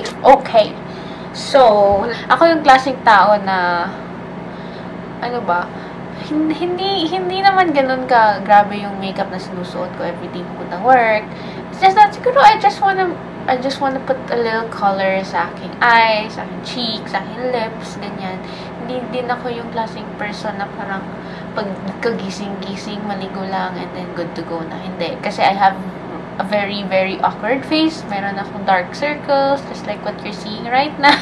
Okay. So, ako yung klaseng tao na, ano ba, hindi naman ganun ka grabe yung makeup na sinusuot ko everyday pupunta work. It's just that, siguro, I just wanna put a little color sa aking eyes, sa aking cheeks, sa aking lips, ganyan. Hindi din ako yung klaseng person na parang pagkagising-gising, maligo lang, and then good to go na. Hindi. Kasi I have a very, very awkward face. Meron akong dark circles, just like what you're seeing right now.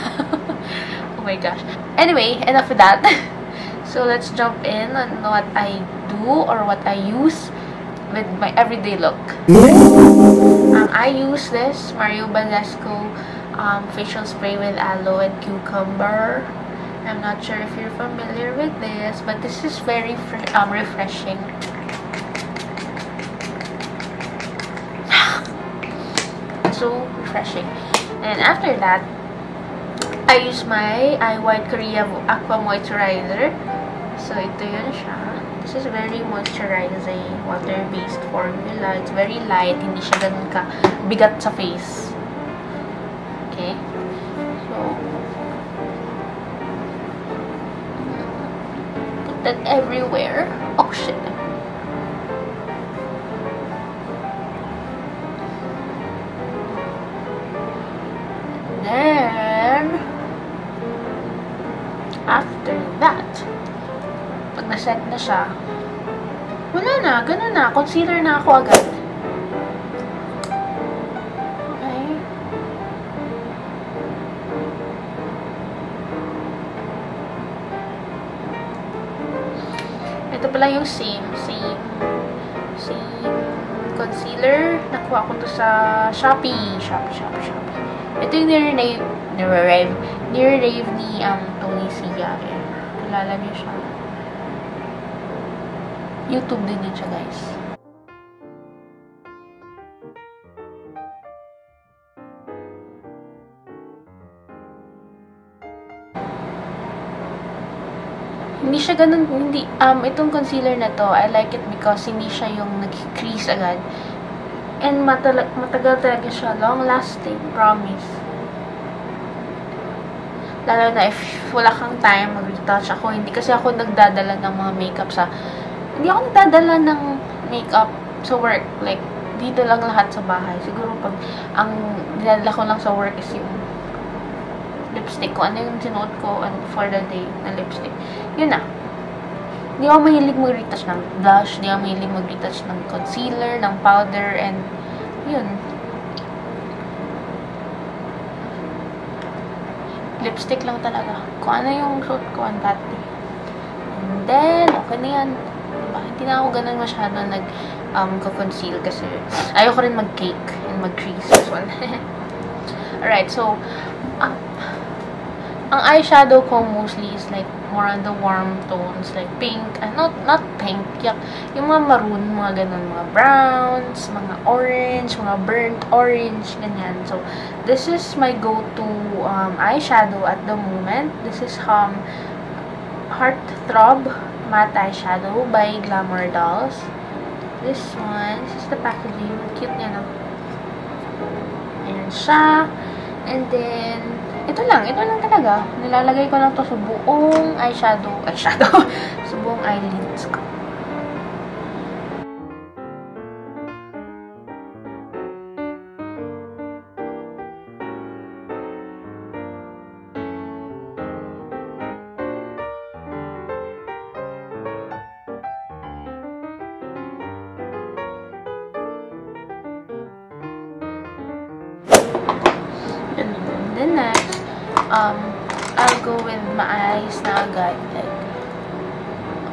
Oh my gosh. Anyway, enough of that. So, let's jump in on what I do or what I use with my everyday look. I use this Mario Badescu facial spray with aloe and cucumber. I'm not sure if you're familiar with this, but this is very refreshing. So refreshing. And after that, I use my Eye White Korea Aqua Moisturizer. So, ito yun siya. This is very moisturizing, water-based formula. It's very light. Hindi siya ganun ka bigat sa face. Okay? So, put that everywhere. Oh, shit. Then, after that, pag na-set na siya, wala na, ganun na. Concealer na ako agad. Okay. Ito pala yung same concealer. Nakuha ko to sa Shopee. Ito yung nire-rave ni Tony Sia. Kilala niyo siya. YouTube din siya, guys. Hindi siya ganun, itong concealer na to, I like it because hindi siya yung nag-crease agad. And matagal talaga siya, long-lasting, promise. Lalo na if wala kang time mag-retouch ako, hindi kasi ako nagdadala ng mga makeup hindi ako nagdadala ng makeup sa work. Like, dito lang lahat sa bahay. Siguro pag ang dinadala ko lang sa work is yung lipstick ko. Ano yung sinuot ko for the day na lipstick. Yun na. Hindi ako mahilig mag-retouch ng blush. Hindi ako mahilig mag-retouch ng concealer, ng powder, and yun. Lipstick lang talaga. Kung ano yung suot ko, ang dati. And then, okay na yan. Diba? Hindi na ako ganun masyado nag-conceal kasi ayoko rin mag-cake and mag-crease as well. Alright, so, ang eyeshadow ko mostly is like more on the warm tones, like pink, not pink, yung mga maroon, mga ganun, mga browns, mga orange, mga burnt orange, ganyan. So, this is my go-to eyeshadow at the moment. This is Heartthrob Matte Eyeshadow by Glamour Dolls. This is the packaging. Cute niya, no? Ayan siya. And then, ito lang talaga. Nilalagay ko lang to sa buong eyeshadow, sa buong eyelids ko. And then next, I'll go with my eyes na agad. Like,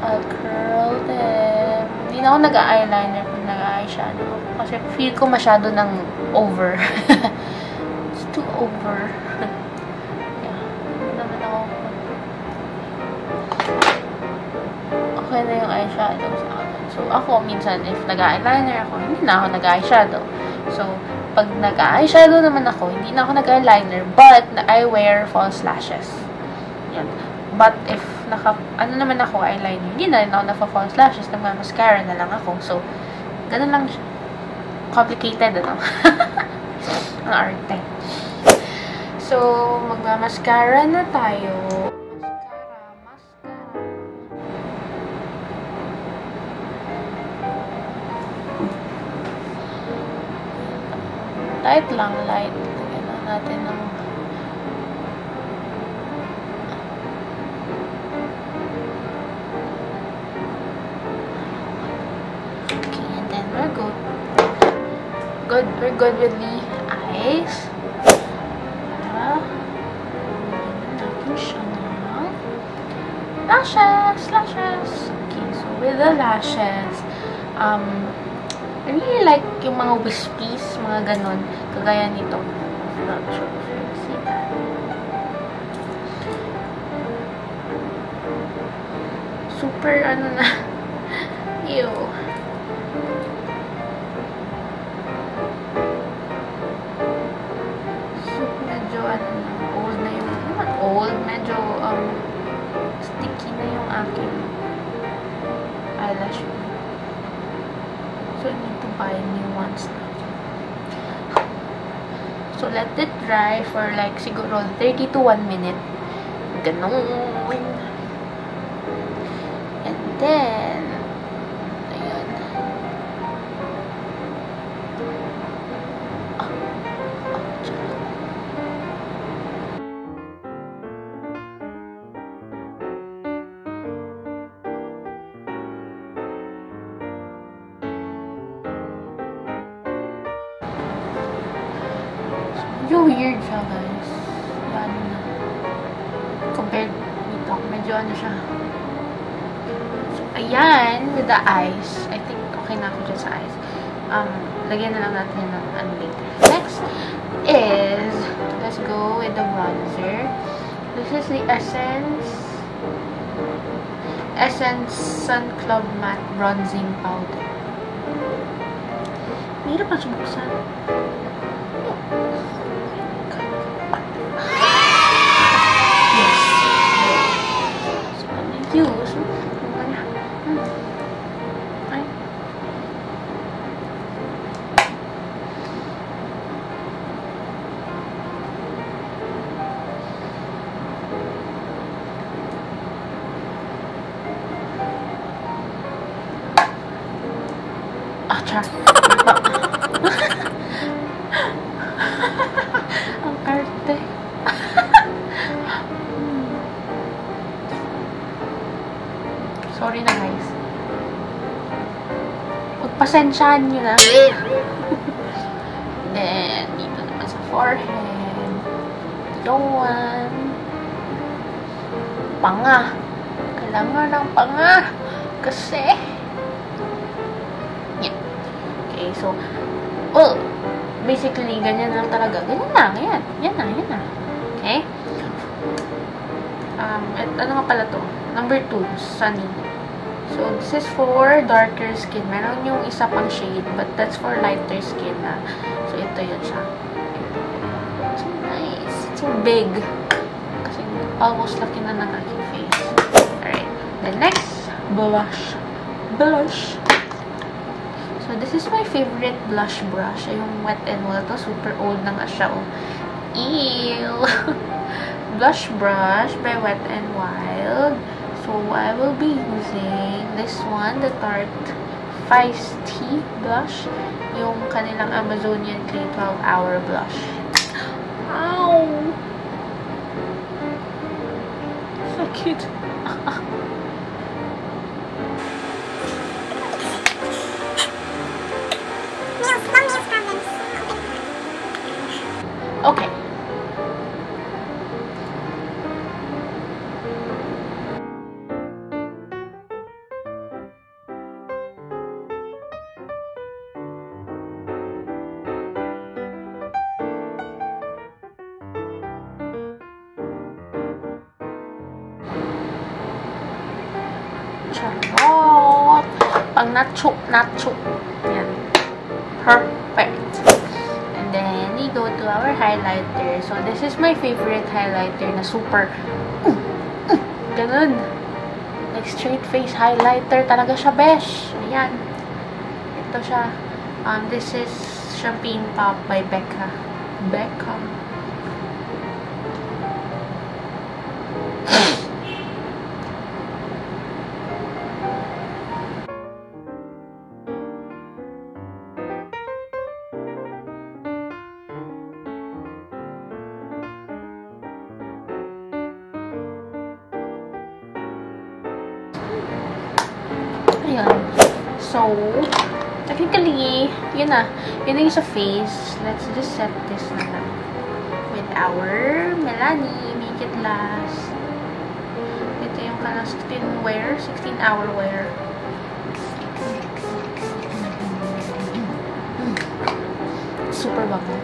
I'll curl them. Hindi na ako nag-eyeliner kung nag-eyeshadow. Kasi feel ko masyado ng over. It's too over. Yeah. Hindi naman ako. Okay na yung eyeshadow sa akin. So, ako, minsan, if nag-eyeliner ako, hindi na ako nag-eyeshadow. So, pag nag-eyeshadow naman ako, hindi na ako nag-eyeliner, but I wear false lashes. Yan. But if naman ako eyeliner, hindi na rin ako na-false lashes, nag-mascara na lang ako. So, ganun lang siya. Complicated, ano? Ang arte. So, magma-mascara na tayo. Light lang, light. Lagyan na natin ng okay, and then we're good. We're good with the eyes. Natin siya ng lashes. Okay, so with the lashes, I really like yung mga wispies, mga ganon. Kagaya nito. I'm not sure if you see that. Super, ano na. Ew. So, medyo, ano na, old na yung, not old, medyo, sticky na yung aking eyelash. So, I need to buy new ones now. So, let it dry for like, siguro, 30 to 1 minute. Ganon. And then, ayan. Medyo weird siya, guys. Yan na. Compared dito, medyo ano siya. So, ayan, with the eyes. I think okay na ako dyan sa eyes. Lagyan na lang natin yun ng ano later. Next is, let's go with the bronzer. This is the Essence Sun Club Matte Bronzing Powder. Mahirap pa siya buksan. Char. Ang arte. Sorry na, guys. Pagpasensyaan nyo na. Then, dito naman sa forehead. Doon. Panga. Kailangan ng panga. Kasi, okay, so, well, basically, ganyan lang talaga. Ganyan lang, yan. Yan na. Okay? Ano nga pala to? Number 2, Sunny. So, this is for darker skin. Meron yung isa pang shade, but that's for lighter skin na. So, ito yun siya. So nice. So big. Kasi almost laki na ng aking face. Alright. The next, blush. So, this is my favorite blush brush. Yung Wet n Wild. Super old na nga siya. Ew! Blush brush by Wet n Wild. So, I will be using this one, the Tarte Feisty blush. Yung kanilang Amazonian Clay 12-Hour blush. Ow! So cute. Okay. Charot! Pang natsuk. Yan. Perfect. And then, we go to our highlighter. So, this is my favorite highlighter na super ganun. Like, straight face highlighter. Talaga siya, besh. Ayan. Ito siya. This is Champagne Pop by Becca. Ayun. So, technically, yun na. Yun na yung sa face. Let's just set this na lang. With our Melanie. Make it last. Ito yung kanang skin wear. 16-hour wear. Super bago.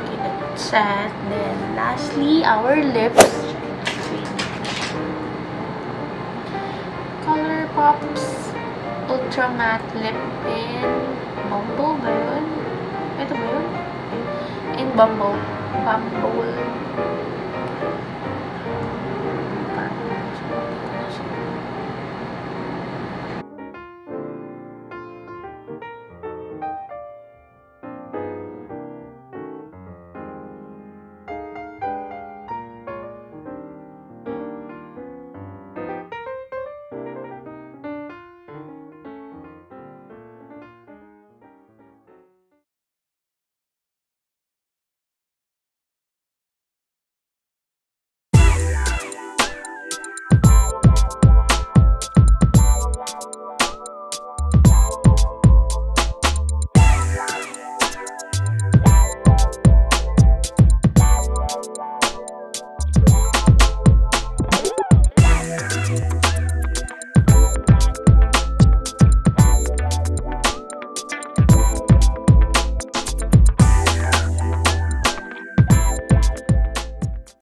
Okay, that's set. Then, lastly, our lips. Pops Ultra Matte Lip in Bumble ba yun? Ito ba yun? In Bumble.